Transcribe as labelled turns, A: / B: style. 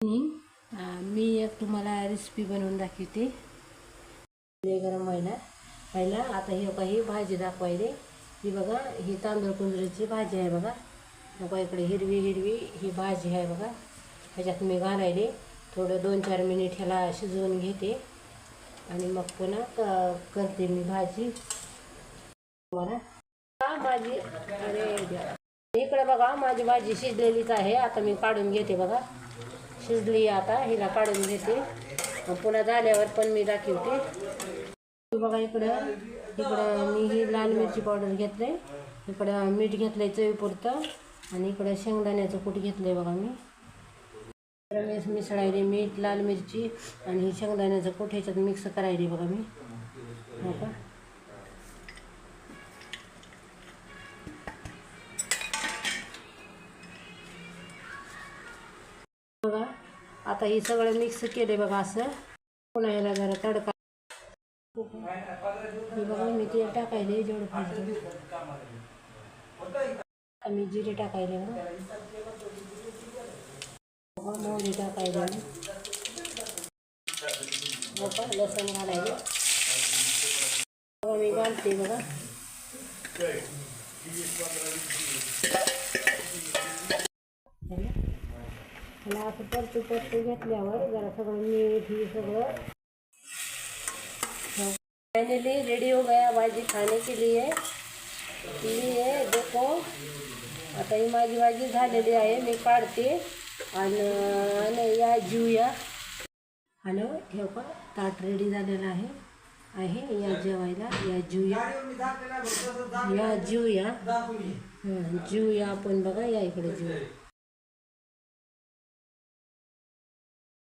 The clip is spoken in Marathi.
A: मी एक तुम्हाला रेसिपी बनवून दाखवते. गरम व्हायला पहिला आता हे काही भाजी दाखवायले. ही बघा, ही तांदूळ कुंजरीची भाजी आहे बघा. बघा इकडे हिरवी हिरवी ही भाजी आहे बघा. ह्याच्यात मी घालायले थोडं 2-4 मिनिट ह्याला शिजवून घेते आणि मग पुन्हा करते मी भाजी. मला भाजी इकडे बघा माझी भाजी शिजलेलीच आहे. आता मी काढून घेते बघा. शिजली आता हिला काढून घेते. पुन्हा झाल्यावर पण मी दाखवते. बघा इकडं मी ही लाल मिरची पावडर घेतले, इकडं मीठ घेतलंय चवीपुरतं आणि इकडं शेंगदाण्याचं कूट घेतलंय बघा. मी मिसळायले मीठ, लाल मिरची आणि ही शेंगदाण्याचं कूट ह्याच्यात मिक्स करायले बघा मी. हो का, बघा आता हे सगळं मिक्स केले बघा. असं पुन्हा ह्याला जरा तडका. हे बघा मी तेल टाकायले जेवढं पाहिजे. मी जिरे टाकायले बघा, मोहरी टाकायले बघा, लसूण घालायले बघा. मी घालते बघा. मला असं परतू घेतल्यावर जरा सगळं मीठ ही सगळं. फाइनली रेडी हो गया भाजी खाने के लिए. देखो आता ही माझी भाजी झालेली आहे. मी काढते आणि या जेवूया. हॅलो, हे का ताट रेडी झालेलं आहे. या जेवायला, या जेवूया, या जेवूया. जेवूया आपण बघा. या इकडे जेवूया.